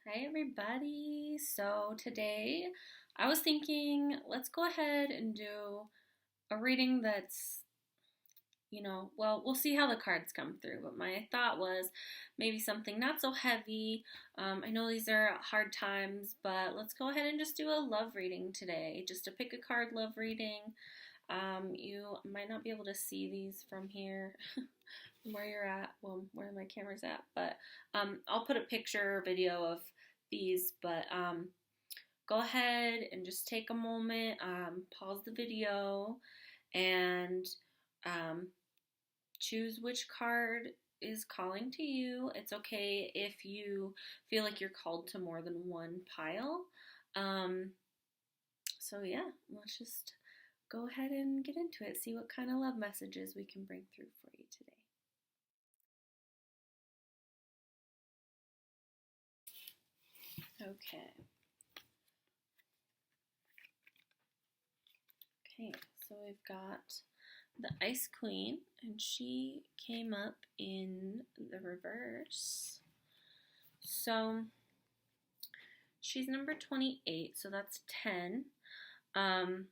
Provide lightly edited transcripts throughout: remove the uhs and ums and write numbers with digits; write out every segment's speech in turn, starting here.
Hi, everybody. So, today I was thinking let's go ahead and do a reading that's, well, we'll see how the cards come through. But my thought was maybe something not so heavy. I know these are hard times, but let's go ahead and just do a love reading today. Just to pick a card love reading. You might not be able to see these from here. Where you're at, well, where my camera's at, but I'll put a picture or video of these, but go ahead and just take a moment, pause the video, and um, choose which card is calling to you. It's okay if you feel like you're called to more than one pile. Um, so, yeah, let's just go ahead and get into it, see what kind of love messages we can bring through for you today. Okay. Okay, so we've got the Ice Queen, and she came up in the reverse. So she's number 28, so that's 10. And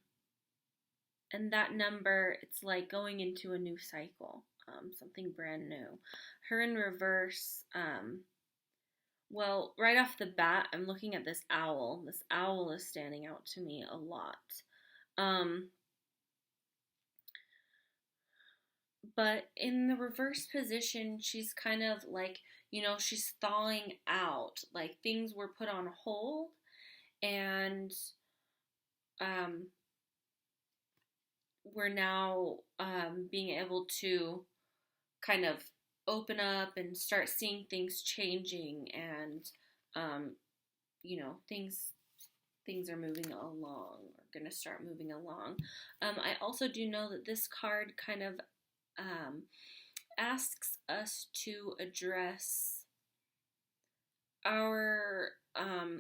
that number, it's like going into a new cycle, something brand new. Her in reverse, well, right off the bat, I'm looking at this owl. This owl is standing out to me a lot. But in the reverse position, she's kind of like, she's thawing out. Like things were put on hold, and um, we're now being able to kind of open up and start seeing things changing, and um, things are moving along, or going to start moving along. I also do know that this card kind of um, asks us to address our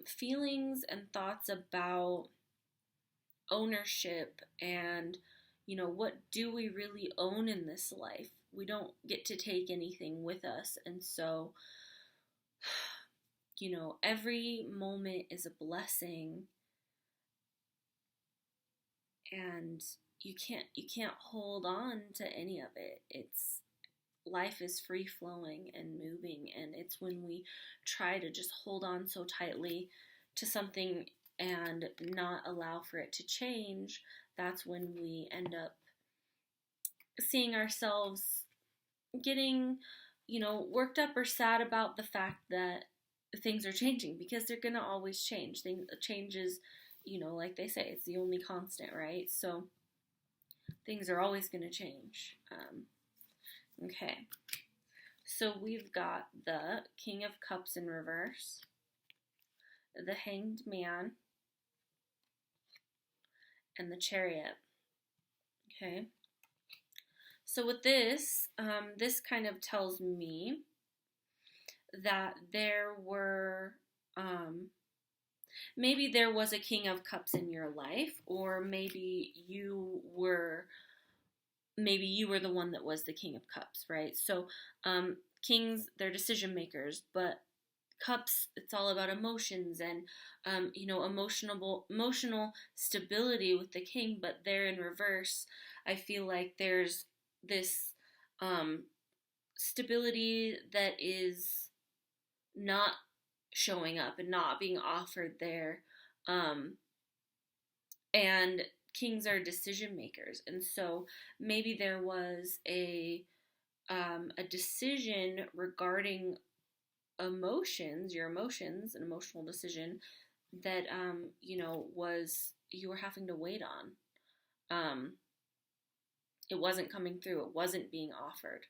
feelings and thoughts about ownership and, what do we really own in this life? We don't get to take anything with us. And so, every moment is a blessing, and you can't hold on to any of it. It's life is free flowing and moving, and it's when we try to just hold on so tightly to something and not allow for it to change, that's when we end up seeing ourselves getting, worked up or sad about the fact that things are changing, because they're going to always change. Changes, like they say, it's the only constant, right? So things are always going to change. Okay. So we've got the King of Cups in reverse, the Hanged Man, and the Chariot. Okay. So with this, this kind of tells me that maybe there was a King of Cups in your life, or maybe you were the one that was the King of Cups, right? So kings, they're decision makers, but cups, it's all about emotions and emotional stability with the king. But there in reverse, I feel like there's this stability that is not showing up and not being offered there. And kings are decision makers, and so maybe there was a decision regarding your emotions, an emotional decision that was you were having to wait on. It wasn't coming through. It wasn't being offered.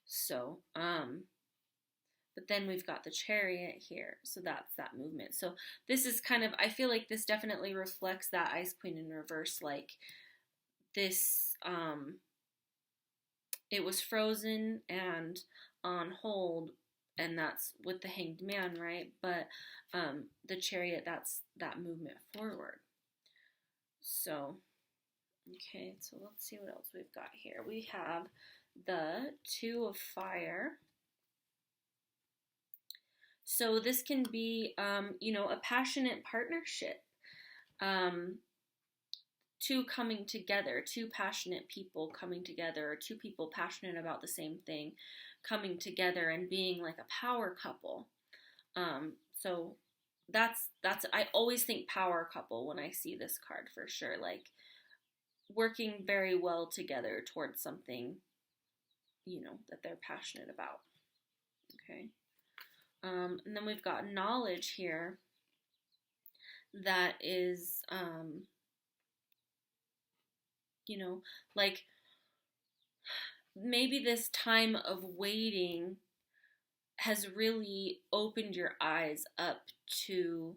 So, but then we've got the Chariot here, so that's that movement. So this is kind of, I feel like this definitely reflects that Ice Queen in reverse, like this. It was frozen and on hold, and that's with the Hanged Man, right? But the Chariot, that's that movement forward. So, okay, so let's see what else we've got here. We have the Two of Fire. So this can be, a passionate partnership, um, two coming together, two passionate people coming together, or two people passionate about the same thing coming together and being like a power couple. So that's I always think power couple when I see this card for sure, like working very well together towards something, that they're passionate about. Okay. And then we've got knowledge here that is, like maybe this time of waiting has really opened your eyes up to,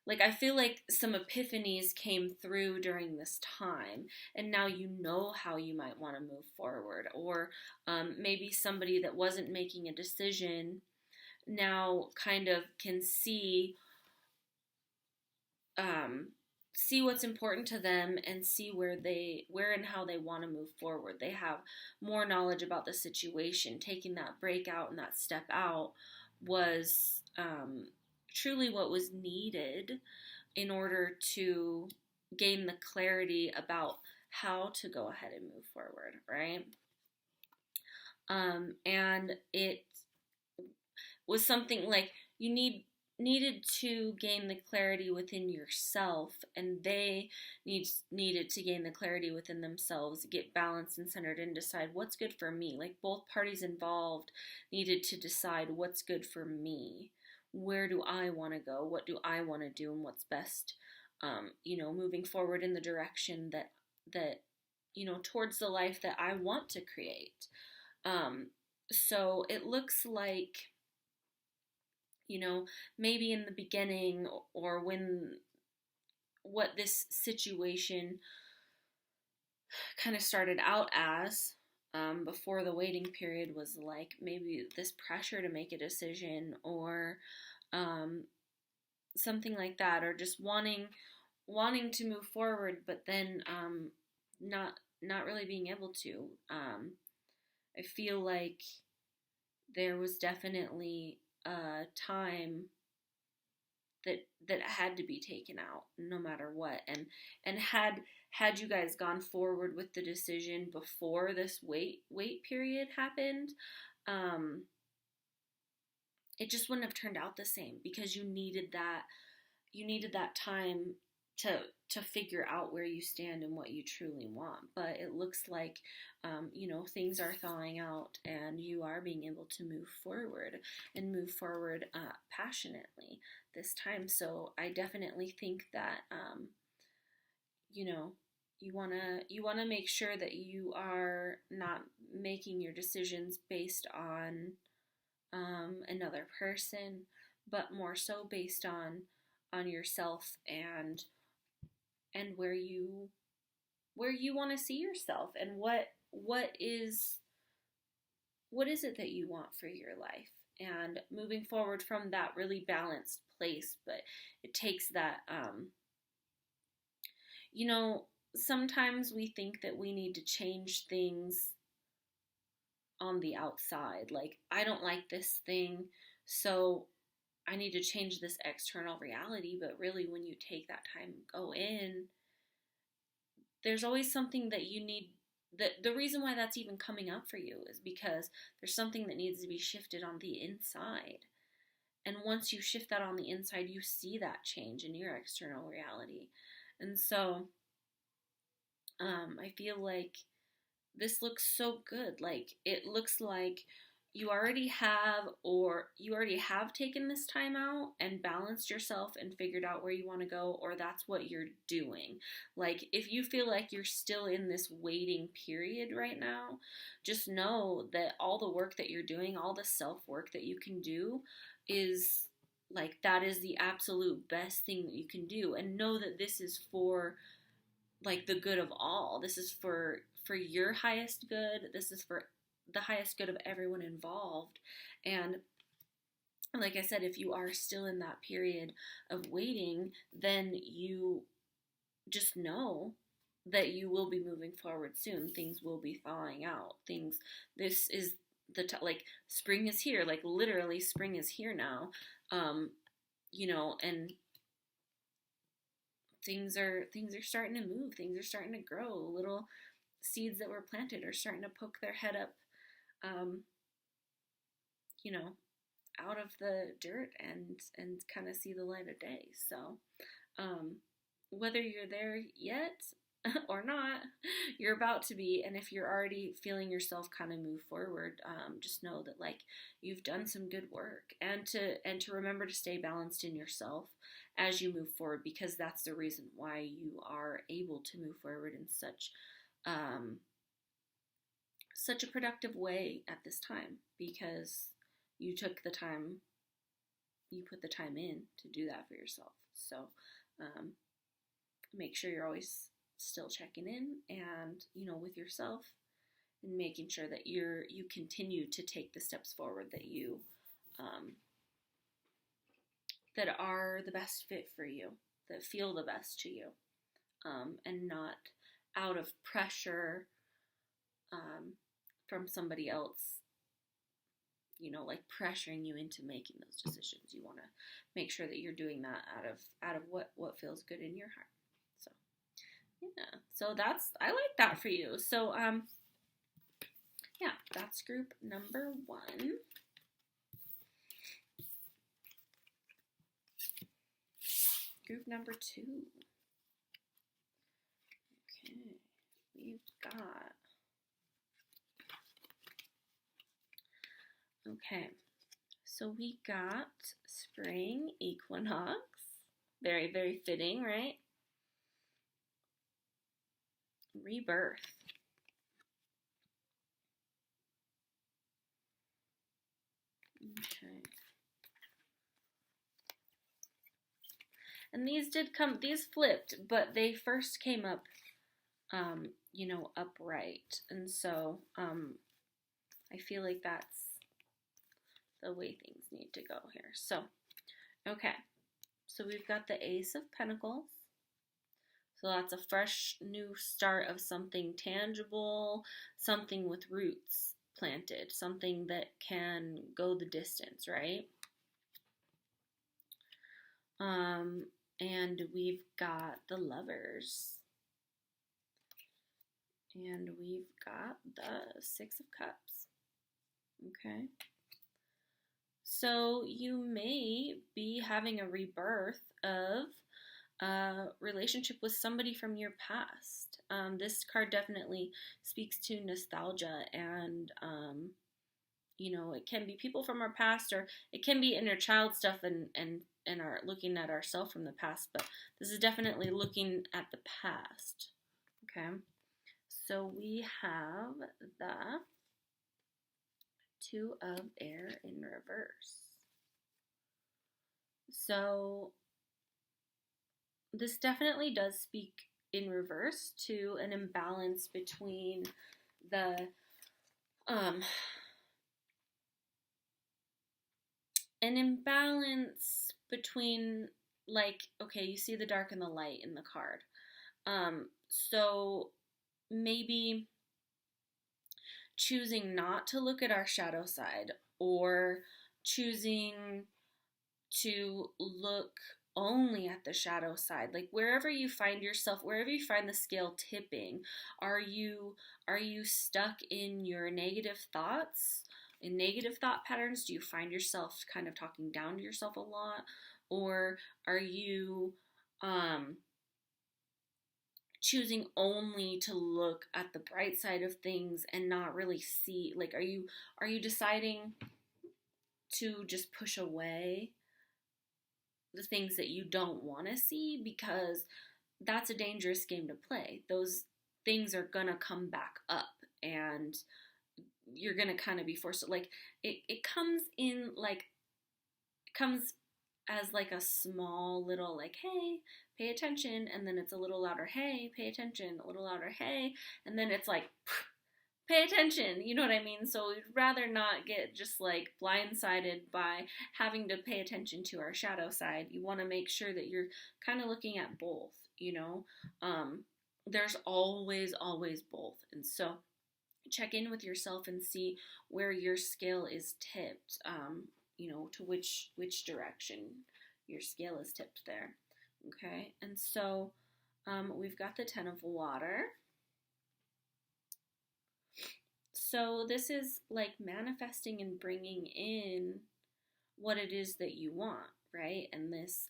like, I feel like some epiphanies came through during this time, and now you know how you might want to move forward. Or maybe somebody that wasn't making a decision now kind of can um, see what's important to them and see where and how they want to move forward. They have more knowledge about the situation. Taking that break out and that step out was truly what was needed in order to gain the clarity about how to go ahead and move forward, right? And it was something like needed to gain the clarity within yourself, and they needed to gain the clarity within themselves, get balanced and centered, and decide what's good for me. Like both parties involved needed to decide what's good for me. Where do I want to go? What do I want to do? And what's best, moving forward in the direction that towards the life that I want to create. So it looks like, maybe in the beginning, or when what this situation kind of started out as, before the waiting period, was like maybe this pressure to make a decision, or um, something like that, or just wanting to move forward, but then not really being able to. I feel like there was definitely a time that had to be taken out no matter what, and had you guys gone forward with the decision before this wait period happened, um it just wouldn't have turned out the same, because you needed that time to figure out where you stand and what you truly want. But it looks like, things are thawing out, and you are being able to move forward, and move forward passionately this time. So I definitely think that, you know, you wanna make sure that you are not making your decisions based on another person, but more so based on yourself, and where you want to see yourself, and what is it that you want for your life, and moving forward from that really balanced place. But it takes that, you know sometimes we think that we need to change things on the outside, like, I don't like this thing, so I need to change this external reality. But really, when you take that time and go in, there's always something that you need. The reason why that's even coming up for you is because there's something that needs to be shifted on the inside. And once you shift that on the inside, you see that change in your external reality. And so, I feel like this looks so good. Like, it looks like you already have taken this time out and balanced yourself and figured out where you want to go, or that's what you're doing. Like, if you feel like you're still in this waiting period right now, just know that all the work that you're doing, all the self work that you can do, is like, that is the absolute best thing that you can do. And know that this is for, like, the good of all. This is for your highest good. This is for the highest good of everyone involved. And like I said, if you are still in that period of waiting, then you just know that you will be moving forward soon. Things will be thawing out. This is like, spring is here. Like, literally, spring is here now. You know, and things are starting to move, things are starting to grow. Little seeds that were planted are starting to poke their head up, um, you know, out of the dirt and kind of see the light of day. So, um, whether you're there yet or not, you're about to be. And if you're already feeling yourself kind of move forward, just know that like you've done some good work, and to remember to stay balanced in yourself as you move forward, because that's the reason why you are able to move forward in um, such a productive way at this time, because you took the time, you put the time in to do that for yourself. So um, make sure you're always still checking in, and with yourself, and making sure that you continue to take the steps forward that you um, that are the best fit for you, that feel the best to you, and not out of pressure um, from somebody else, like pressuring you into making those decisions. You want to make sure that you're doing that out of what feels good in your heart. So yeah, so I like that for you. So yeah, that's group number 1. Group number 2. Okay, we've got. Okay, so we got spring equinox. Very, very fitting, right? Rebirth. Okay. And these flipped, but they first came up, upright. And so, I feel like that's the way things need to go here. So, okay. So we've got the Ace of Pentacles. So that's a fresh new start of something tangible, something with roots planted, something that can go the distance, right? And we've got the Lovers. And we've got the Six of Cups. Okay. So you may be having a rebirth of a relationship with somebody from your past. This card definitely speaks to nostalgia, and it can be people from our past, or it can be inner child stuff, and are looking at ourselves from the past. But this is definitely looking at the past. Okay, so we have the Two of Air in reverse. So this definitely does speak in reverse to an imbalance between the like, okay, you see the dark and the light in the card. So maybe choosing not to look at our shadow side, or choosing to look only at the shadow side. Like wherever you find yourself, wherever you find the scale tipping, are you stuck in your negative thoughts, in negative thought patterns? Do you find yourself kind of talking down to yourself a lot? Or are you choosing only to look at the bright side of things and not really see, like, are you deciding to just push away the things that you don't want to see? Because that's a dangerous game to play. Those things are gonna come back up, and you're gonna kind of be forced to, like, it comes in, like, it comes as like a small little, like, hey, pay attention, and then it's a little louder, hey, pay attention, a little louder, hey, and then it's like, pay attention, you know what I mean? So we'd rather not get just like blindsided by having to pay attention to our shadow side. You want to make sure that you're kind of looking at both, there's always both. And so check in with yourself and see where your scale is tipped. to which direction your scale is tipped there. Okay, and so we've got the Ten of Water. So this is like manifesting and bringing in what it is that you want, right? And this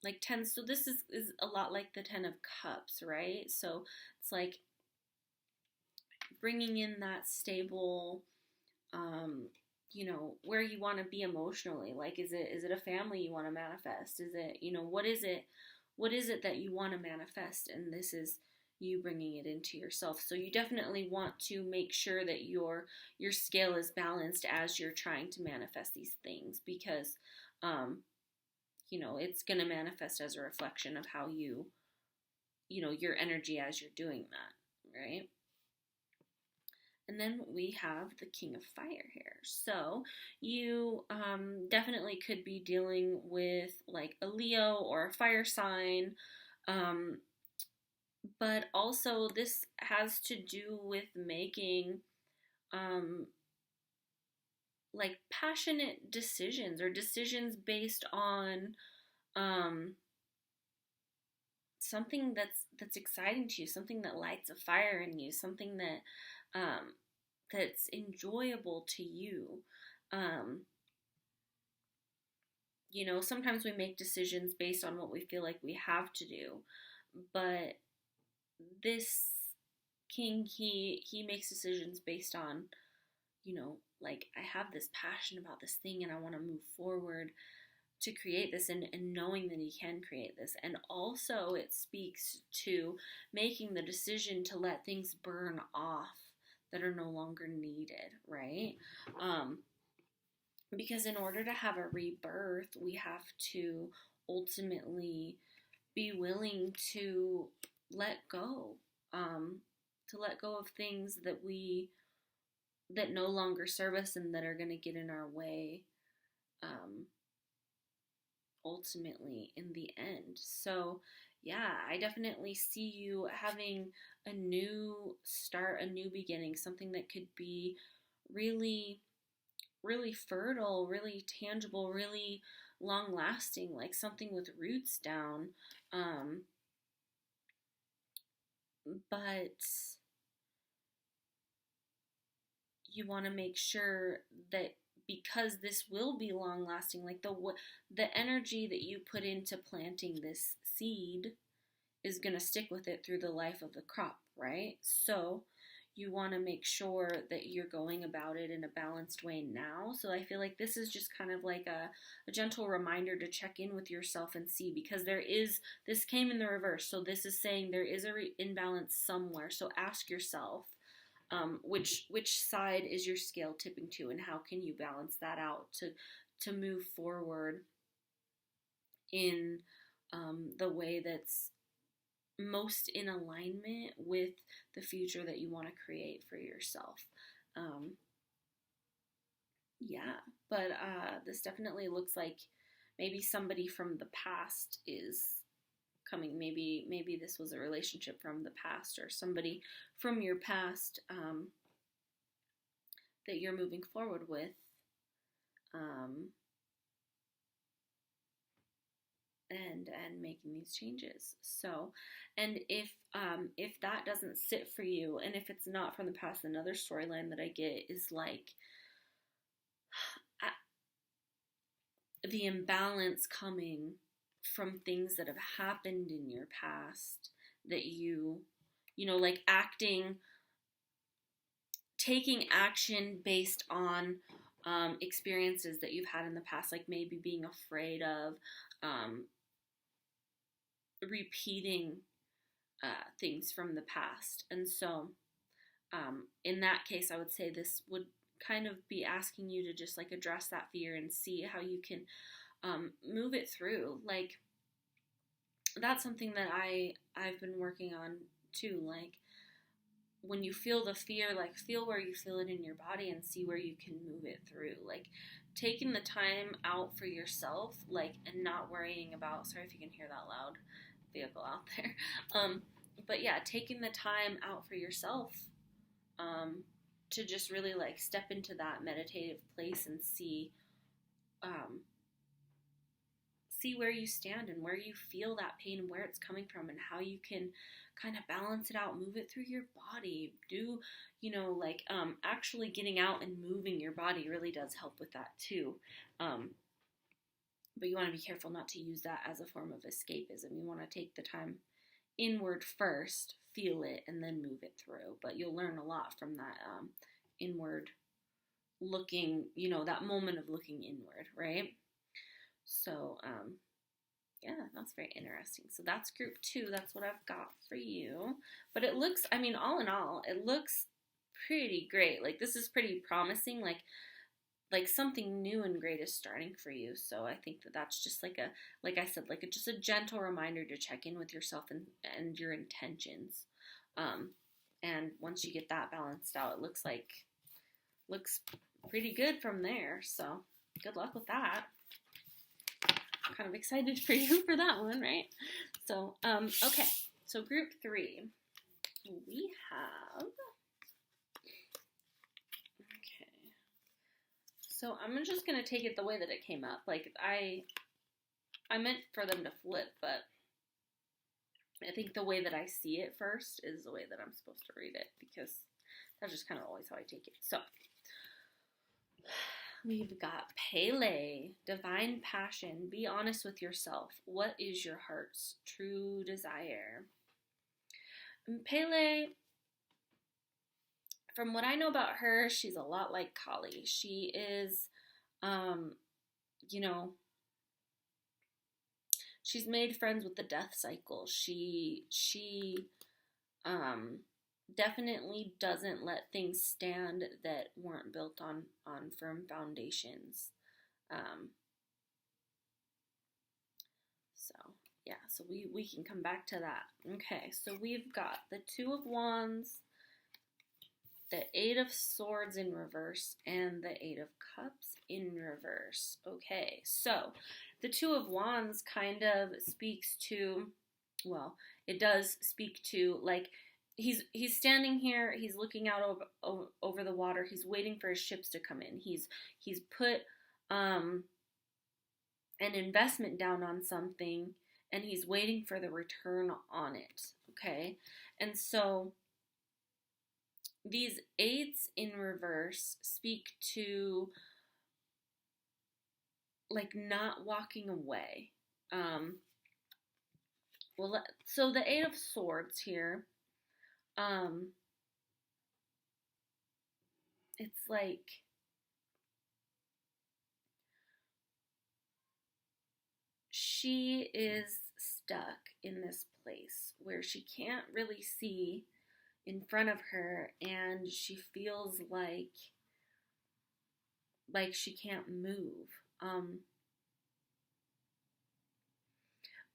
like 10, so this is a lot like the 10 of Cups, right? So it's like bringing in that stable, where you want to be emotionally. Like, is it a family you want to manifest? Is it, what is it that you want to manifest? And this is you bringing it into yourself. So you definitely want to make sure that your scale is balanced as you're trying to manifest these things, because it's going to manifest as a reflection of how your energy as you're doing that, right? And then we have the King of Fire here. So you definitely could be dealing with like a Leo or a fire sign. But also this has to do with making like passionate decisions, or decisions based on something that's exciting to you, something that lights a fire in you, something that's enjoyable to you. Sometimes we make decisions based on what we feel like we have to do, but this king, he makes decisions based on, like, I have this passion about this thing and I want to move forward to create this, and knowing that he can create this. And also it speaks to making the decision to let things burn off that are no longer needed, right? Because in order to have a rebirth, we have to ultimately be willing to let go, of things that no longer serve us and that are going to get in our way, ultimately in the end. So yeah, I definitely see you having a new start, a new beginning, something that could be really, really fertile, really tangible, really long lasting, like something with roots down. But you want to make sure that, because this will be long lasting, like the energy that you put into planting this seed is going to stick with it through the life of the crop, right? So you want to make sure that you're going about it in a balanced way now. So I feel like this is just kind of like a gentle reminder to check in with yourself and see, because this came in the reverse. So this is saying there is a imbalance somewhere. So ask yourself, which side is your scale tipping to, and how can you balance that out to move forward in the way that's most in alignment with the future that you want to create for yourself. Yeah, but this definitely looks like maybe somebody from the past is coming. Maybe this was a relationship from the past, or somebody from your past that you're moving forward with. And making these changes. So, and if that doesn't sit for you, and if it's not from the past, another storyline that I get is like the imbalance coming from things that have happened in your past, that like taking action based on experiences that you've had in the past, like maybe being afraid of repeating things from the past. And so in that case, I would say this would kind of be asking you to just like address that fear and see how you can move it through. Like, that's something that I've been working on too. Like, when you feel the fear, like feel where you feel it in your body and see where you can move it through. Like, taking the time out for yourself, like, and not worrying about, sorry if you can hear that loud vehicle out there. But yeah, taking the time out for yourself, to just really like step into that meditative place and um, see where you stand and where you feel that pain and where it's coming from and how you can kind of balance it out, move it through your body. Do, like actually getting out and moving your body really does help with that too. But you want to be careful not to use that as a form of escapism. You want to take the time inward first, feel it, and then move it through. But you'll learn a lot from that inward looking, that moment of looking inward, right? So, yeah, that's very interesting. So that's group 2. That's what I've got for you. But it looks, all in all, it looks pretty great. Like, this is pretty promising. Like something new and great is starting for you. So I think that that's just like I said, just a gentle reminder to check in with yourself and your intentions. And once you get that balanced out, it looks pretty good from there. So good luck with that. Kind of excited for you for that one, right? So, okay. So group 3, we have, okay. So I'm just going to take it the way that it came up. Like I meant for them to flip, but I think the way that I see it first is the way that I'm supposed to read it, because that's just kind of always how I take it. So we've got Pele, divine passion. Be honest with yourself. What is your heart's true desire? And Pele, from what I know about her, she's a lot like Kali. She is, she's made friends with the death cycle. She definitely doesn't let things stand that weren't built on firm foundations. So we can come back to that. Okay, so we've got the 2 of Wands, the 8 of Swords in reverse, and the 8 of Cups in reverse. Okay, so the 2 of Wands kind of speaks to, well, it does speak to, like, he's standing here, he's looking out over the water, he's waiting for his ships to come in. He's put an investment down on something, and he's waiting for the return on it, okay? And so these 8s in reverse speak to, like, not walking away. So the 8 of Swords here, it's like she is stuck in this place where she can't really see in front of her, and she feels like she can't move.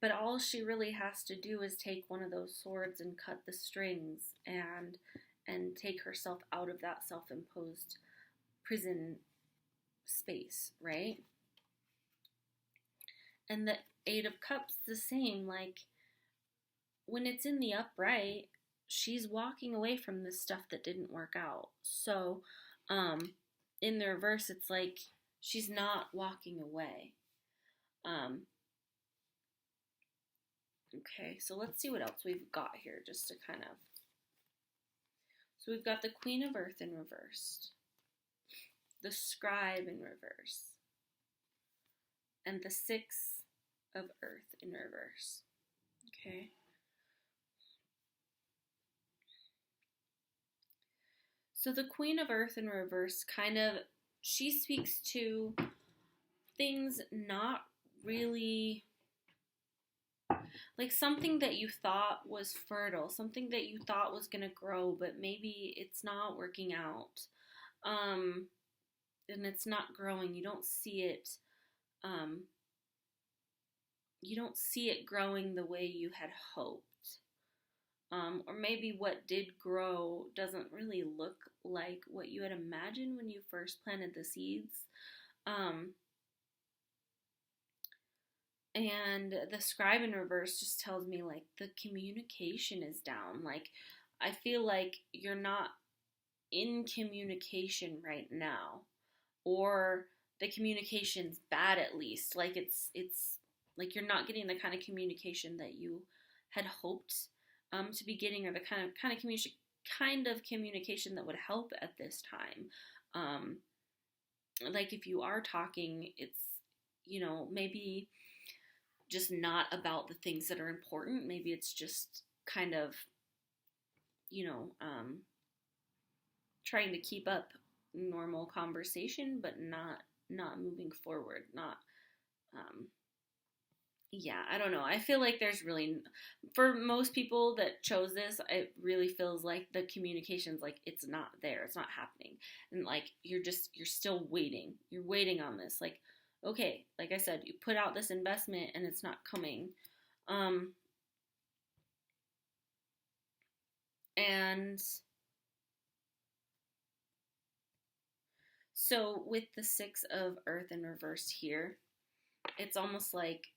But all she really has to do is take one of those swords and cut the strings and take herself out of that self-imposed prison space, right? And the 8 of Cups, the same. Like, when it's in the upright, she's walking away from this stuff that didn't work out. So, in the reverse, it's like she's not walking away. Okay, so let's see what else we've got here, just to kind of... So we've got the Queen of Earth in reverse, the Scribe in reverse, and the 6 of Earth in reverse. Okay. So the Queen of Earth in reverse kind of, she speaks to things not really, like something that you thought was fertile, something that you thought was going to grow, but maybe it's not working out. And it's not growing. You don't see it. You don't see it growing the way you had hoped. Or maybe what did grow doesn't really look like what you had imagined when you first planted the seeds. And the Scribe in reverse just tells me, like, the communication is down. Like, I feel like you're not in communication right now, or the communication's bad, at least. Like it's like you're not getting the kind of communication that you had hoped to be getting, or the kind of communication that would help at this time. Um, like if you are talking, it's, maybe just not about the things that are important. Maybe it's just kind of, you know, um, trying to keep up normal conversation, but not moving forward. Not, um, yeah, I don't know. I feel like there's really, for most people that chose this, it really feels like the communication's like it's not there, it's not happening, and like you're still waiting. You're waiting on this. Like, okay, like I said, you put out this investment and it's not coming. Um, and so with the Six of Earth in reverse here, it's almost like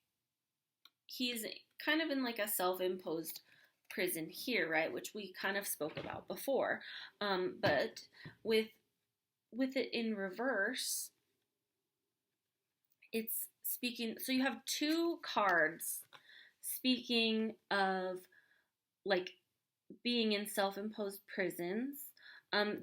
he's kind of in like a self-imposed prison here, right? Which we kind of spoke about before. But with it in reverse, it's speaking. So you have two cards speaking of like being in self-imposed prisons.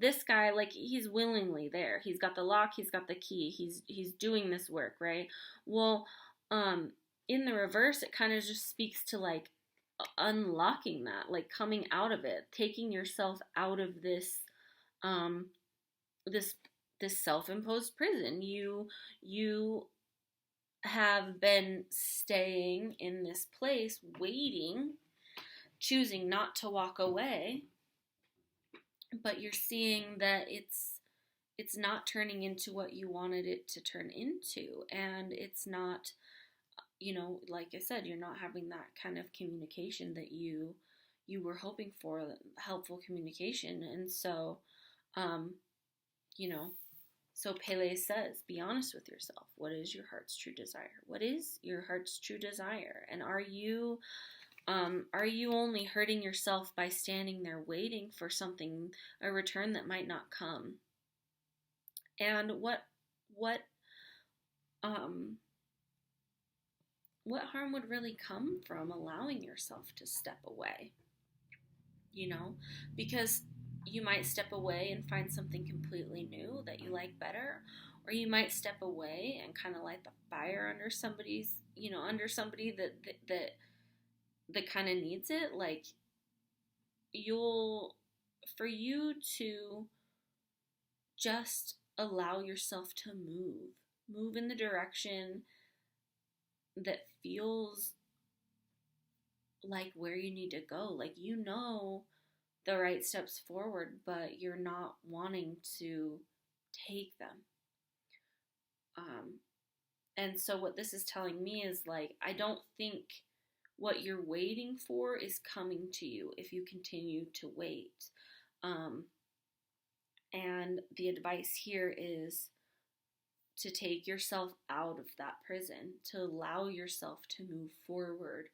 This guy, like, he's willingly there. He's got the lock, he's got the key, he's doing this work, right? Well, um, in the reverse, it kind of just speaks to like unlocking that, like coming out of it, taking yourself out of this, um, this this self-imposed prison. You have been staying in this place, waiting, choosing not to walk away, but you're seeing that it's not turning into what you wanted it to turn into, and it's not, like I said, you're not having that kind of communication that you were hoping for, helpful communication. And so, um you know so Pele says, be honest with yourself. What is your heart's true desire? What is your heart's true desire? And are you only hurting yourself by standing there waiting for something, a return that might not come? And what um what harm would really come from allowing yourself to step away? You know, because you might step away and find something completely new that you like better, or you might step away and kind of light the fire under under somebody that kind of needs it. Like, you'll for you to just allow yourself to move in the direction that feels like where you need to go. Like, the right steps forward, but you're not wanting to take them. And so what this is telling me is, like, I don't think what you're waiting for is coming to you if you continue to wait. And the advice here is to take yourself out of that prison, to allow yourself to move forward,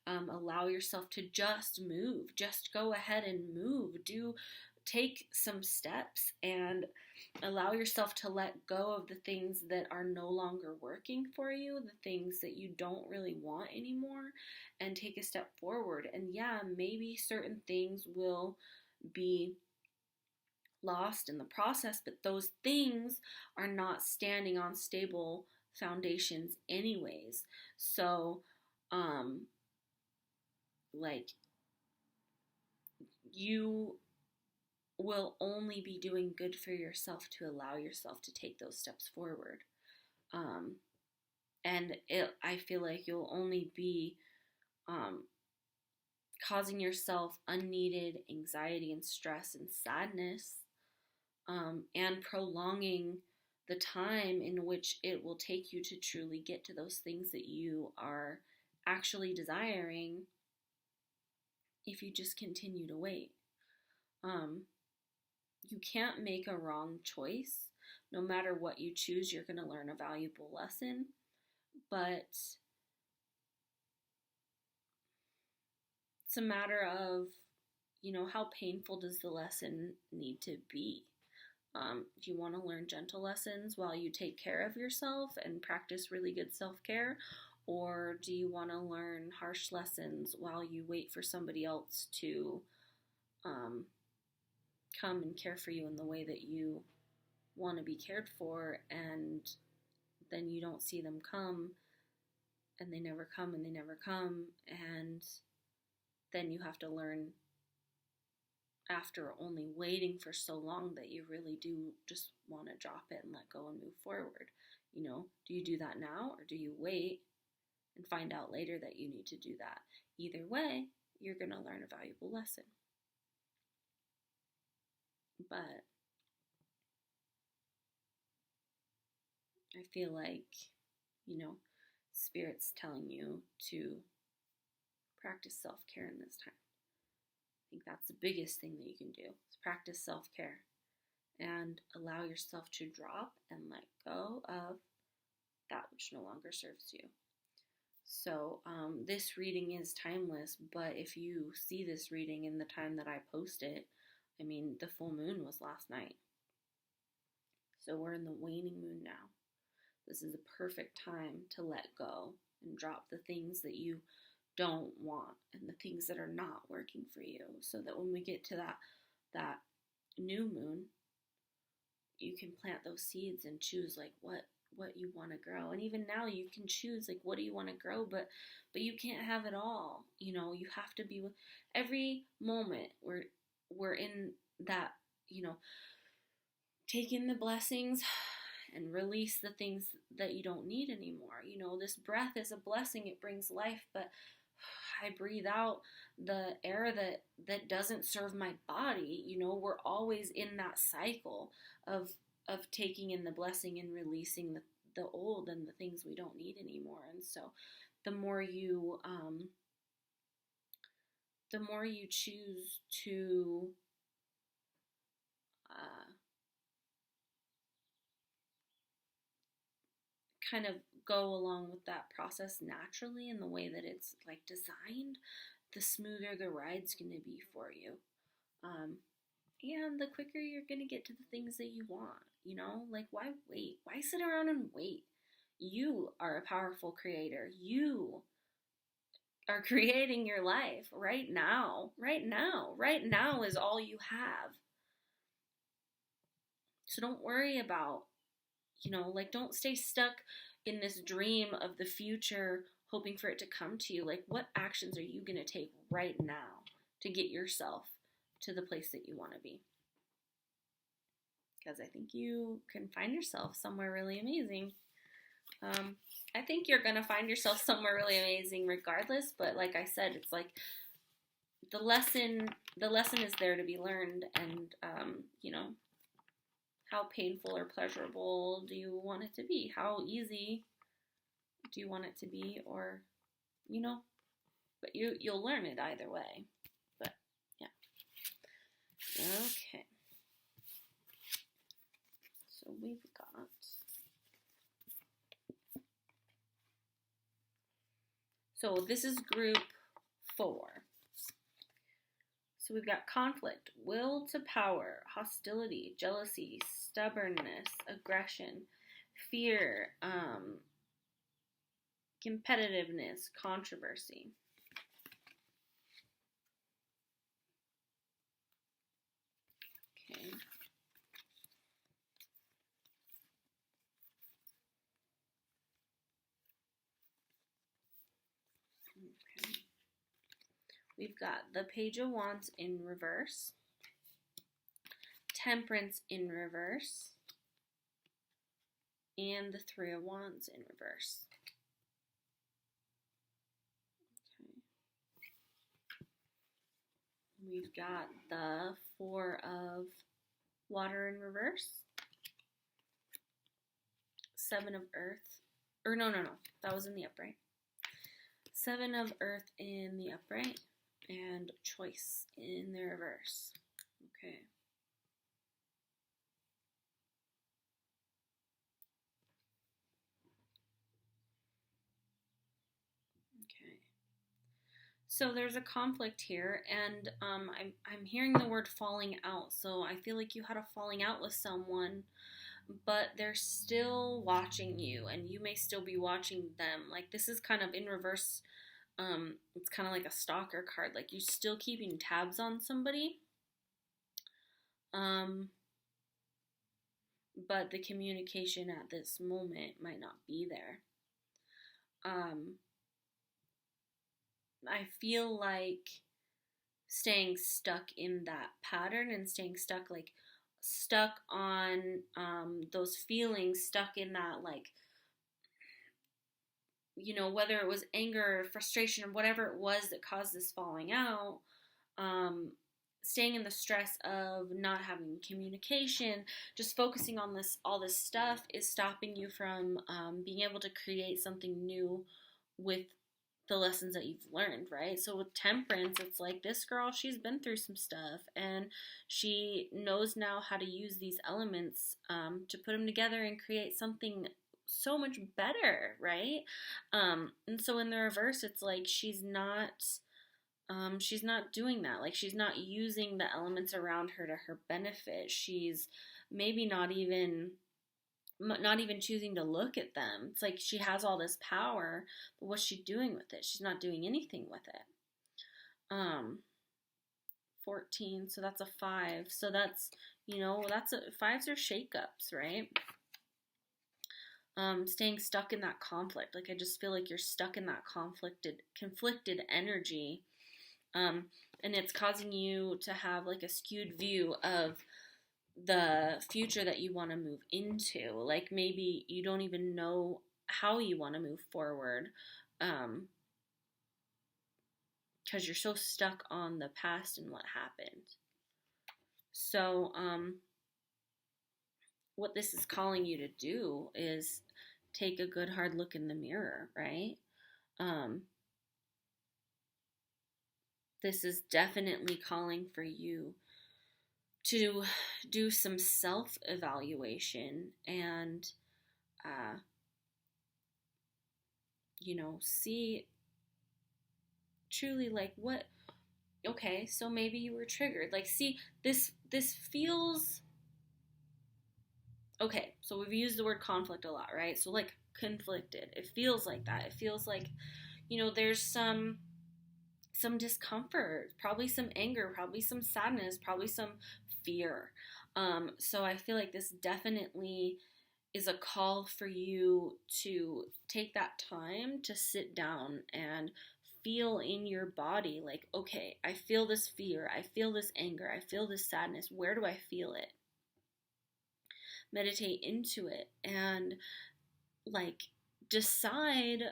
allow yourself to just move, just go ahead and move, take some steps, and allow yourself to let go of the things that are no longer working for you, the things that you don't really want anymore, and take a step forward. And yeah, maybe certain things will be lost in the process, but those things are not standing on stable foundations anyways. So, like, you will only be doing good for yourself to allow yourself to take those steps forward. And I feel like you'll only be causing yourself unneeded anxiety and stress and sadness, and prolonging the time in which it will take you to truly get to those things that you are actually desiring if you just continue to wait. You can't make a wrong choice. No matter what you choose, you're going to learn a valuable lesson. But it's a matter of how painful does the lesson need to be? Do you want to learn gentle lessons while you take care of yourself and practice really good self care? Or do you want to learn harsh lessons while you wait for somebody else to um, come and care for you in the way that you want to be cared for, and then you don't see them come, and they never come, and they never come, and then you have to learn after only waiting for so long that you really do just want to drop it and let go and move forward. Do you do that now, or do you wait and find out later that you need to do that? Either way, you're going to learn a valuable lesson. But I feel like, Spirit's telling you to practice self-care in this time. I think that's the biggest thing that you can do, is practice self-care and allow yourself to drop and let go of that which no longer serves you. So this reading is timeless, but if you see this reading in the time that I post it, the full moon was last night. So we're in the waning moon now. This is a perfect time to let go and drop the things that you don't want and the things that are not working for you, so that when we get to that new moon, you can plant those seeds and choose like what you want to grow. And even now you can choose like what do you want to grow, but you can't have it all. You have to be with every moment. We're in that, take in the blessings and release the things that you don't need anymore. This breath is a blessing. It brings life, but I breathe out the air that doesn't serve my body. We're always in that cycle of taking in the blessing and releasing the old and the things we don't need anymore. And so the more you choose to kind of go along with that process naturally in the way that it's like designed, the smoother the ride's going to be for you. And the quicker you're going to get to the things that you want. Like, why wait? Why sit around and wait? You are a powerful creator. You are creating your life right now. Right now. Right now is all you have. So don't worry about, don't stay stuck in this dream of the future, hoping for it to come to you. Like, what actions are you going to take right now to get yourself to the place that you want to be? Because I think you can find yourself somewhere really amazing. I think you're going to find yourself somewhere really amazing regardless, but like I said, it's like the lesson is there to be learned, and how painful or pleasurable do you want it to be? How easy do you want it to be? Or, but you'll learn it either way. But yeah. Okay. So we've got this is group 4. So we've got conflict, will to power, hostility, jealousy, stubbornness, aggression, fear, competitiveness, controversy. Okay. We've got the Page of Wands in reverse, Temperance in reverse, and the Three of Wands in reverse. Okay. We've got the Four of Water in reverse, Seven of Earth, or no, that was in the upright. Seven of Earth in the upright, and Choice in the reverse. Okay. Okay. So there's a conflict here, and I'm hearing the word falling out. So I feel like you had a falling out with someone, but they're still watching you, and you may still be watching them. Like this is kind of in reverse. It's kind of like a stalker card. Like you're still keeping tabs on somebody, um, but the communication at this moment might not be there. Um, I feel like staying stuck in that pattern and staying stuck, like stuck on those feelings, stuck in that, like, whether it was anger or frustration or whatever it was that caused this falling out, um, staying in the stress of not having communication, just focusing on all this stuff is stopping you from being able to create something new with the lessons that you've learned, right? So with temperance, it's like this girl, she's been through some stuff and she knows now how to use these elements to put them together and create something so much better, right? And so in the reverse, it's like she's not doing that. Like she's not using the elements around her to her benefit. She's maybe not even choosing to look at them. It's like she has all this power, but what's she doing with it? She's not doing anything with it. 14, so that's a 5. So fives are shakeups, right? Staying stuck in that conflict. Like I just feel like you're stuck in that conflicted energy. And it's causing you to have like a skewed view of the future that you want to move into. Like maybe you don't even know how you want to move forward because you're so stuck on the past and what happened. So what this is calling you to do is take a good hard look in the mirror, right? This is definitely calling for you to do some self-evaluation and see truly like what. Okay, so maybe you were triggered. Like, see, this feels okay. So we've used the word conflict a lot, right? So like conflicted, it feels like that. It feels like there's some discomfort, probably some anger, probably some sadness, probably some fear. So I feel like this definitely is a call for you to take that time to sit down and feel in your body like, okay, I feel this fear, I feel this anger, I feel this sadness. Where do I feel it? Meditate into it and like decide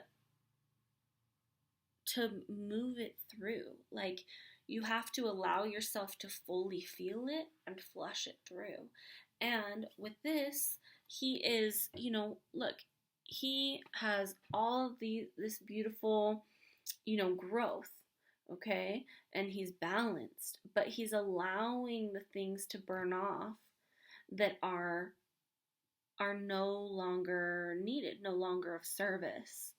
to move it through. Like you have to allow yourself to fully feel it and flush it through. And with this, he is, look, he has all this beautiful, growth, okay? And he's balanced, but he's allowing the things to burn off that are no longer needed, no longer of service,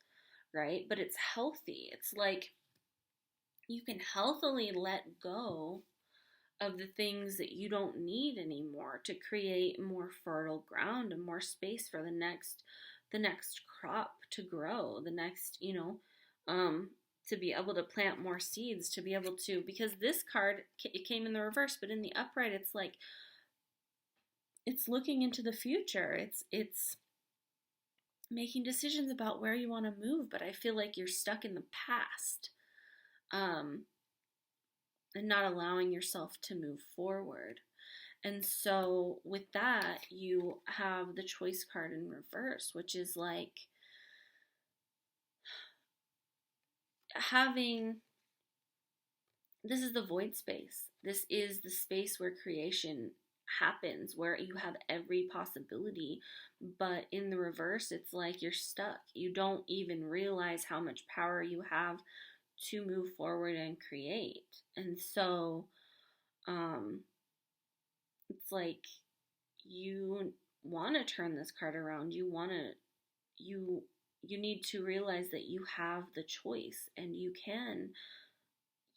right? But it's healthy. It's like you can healthily let go of the things that you don't need anymore to create more fertile ground and more space for the next crop to grow, the next, to be able to plant more seeds, to be able to, because this card, it came in the reverse, but in the upright, it's like, it's looking into the future. It's making decisions about where you want to move, but I feel like you're stuck in the past. And not allowing yourself to move forward. And so with that, you have the choice card in reverse, which is like this is the void space. This is the space where creation happens, where you have every possibility. But in the reverse, it's like you're stuck. You don't even realize how much power you have to move forward and create. And so it's like you want to turn this card around. You need to realize that you have the choice and you can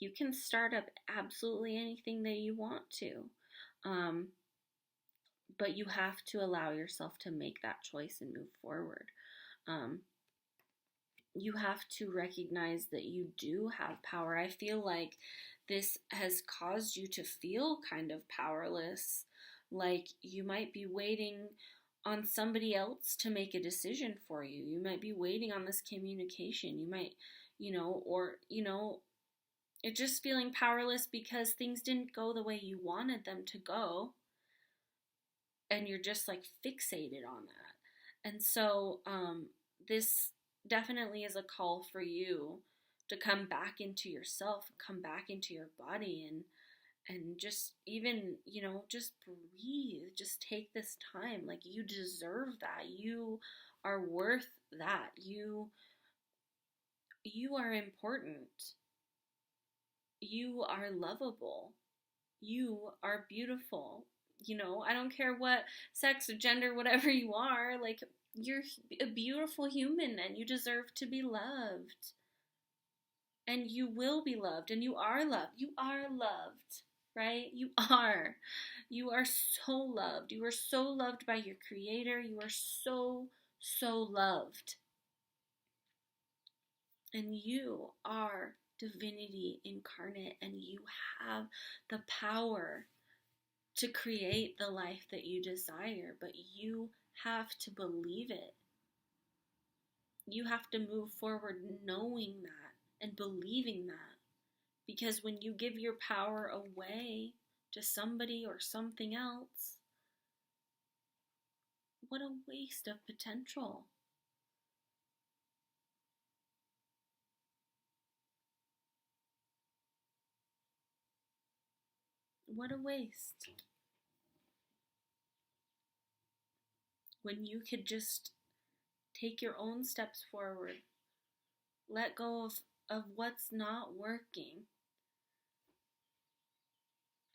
you can start up absolutely anything that you want to. Um, but you have to allow yourself to make that choice and move forward. Um, you have to recognize that you do have power. I feel like this has caused you to feel kind of powerless, like you might be waiting on somebody else to make a decision for you. You might be waiting on this communication. You might, it just feeling powerless because things didn't go the way you wanted them to go, and you're just like fixated on that. And so this definitely is a call for you to come back into yourself, come back into your body, and just even, just breathe. Just take this time. Like, you deserve that. You are worth that. You are important. You are lovable. You are beautiful. I don't care what sex or gender, whatever you are, like, you're a beautiful human and you deserve to be loved. And you will be loved, and you are loved. You are loved, right? You are. You are so loved. You are so loved by your Creator. You are so, so loved. And you are divinity incarnate, and you have the power to create the life that you desire, but you have to believe it. You have to move forward knowing that and believing that. Because when you give your power away to somebody or something else, what a waste of potential. What a waste. When you could just take your own steps forward, let go of what's not working,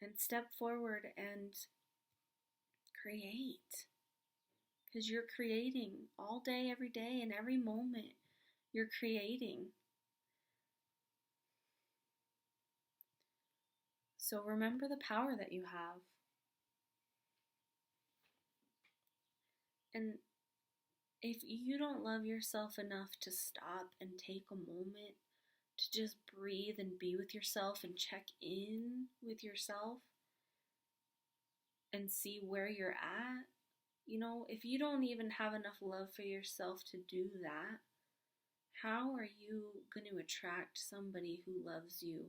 and step forward and create. Because you're creating all day, every day, and every moment. You're creating. So remember the power that you have. And if you don't love yourself enough to stop and take a moment to just breathe and be with yourself and check in with yourself and see where you're at, if you don't even have enough love for yourself to do that, how are you going to attract somebody who loves you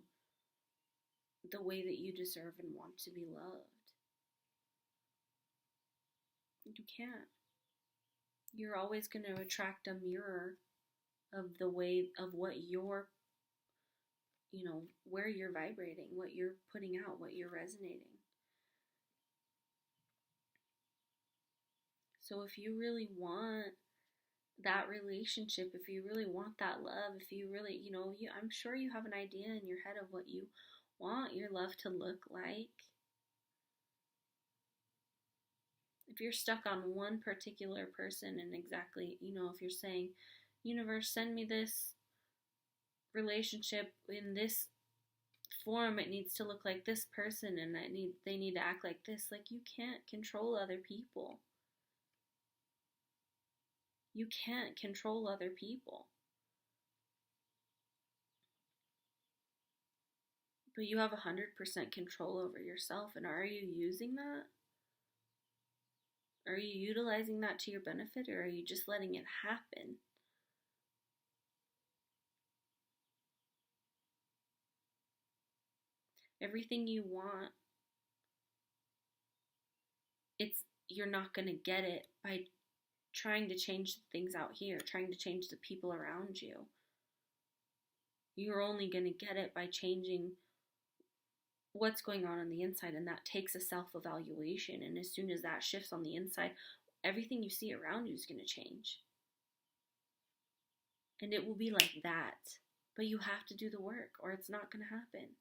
the way that you deserve and want to be loved? You can't. You're always going to attract a mirror of the way of what you're, where you're vibrating, what you're putting out, what you're resonating. So if you really want that relationship, if you really want that love, if you really, I'm sure you have an idea in your head of what you want your love to look like. If you're stuck on one particular person and exactly, if you're saying, universe, send me this relationship in this form, it needs to look like this person, and they need to act like this. Like, you can't control other people. You can't control other people. But you have 100% control over yourself, and are you using that? Are you utilizing that to your benefit, or are you just letting it happen? Everything you want, you're not going to get it by trying to change the things out here, trying to change the people around you. You're only going to get it by changing what's going on the inside, and that takes a self-evaluation. And as soon as that shifts on the inside, everything you see around you is going to change. And it will be like that. But you have to do the work, or it's not going to happen.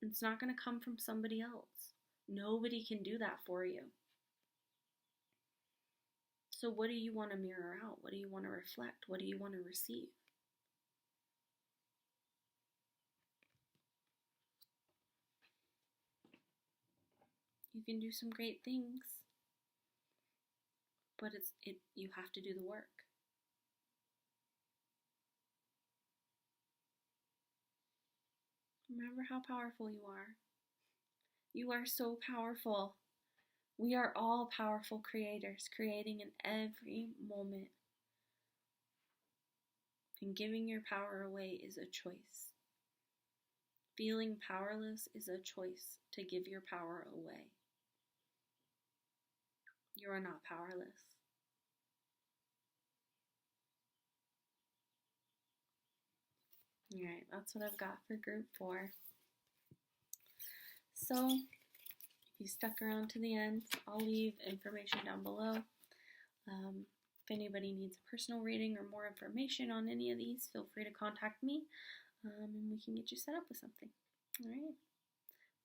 It's not going to come from somebody else. Nobody can do that for you. So what do you want to mirror out? What do you want to reflect? What do you want to receive? You can do some great things, but you have to do the work. Remember how powerful you are. You are so powerful. We are all powerful creators, creating in every moment. And giving your power away is a choice. Feeling powerless is a choice to give your power away. You are not powerless. Alright, that's what I've got for group 4. So, if you stuck around to the end, I'll leave information down below. If anybody needs a personal reading or more information on any of these, feel free to contact me, and we can get you set up with something. Alright?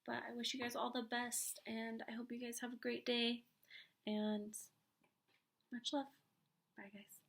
But I wish you guys all the best, and I hope you guys have a great day, and much love. Bye, guys.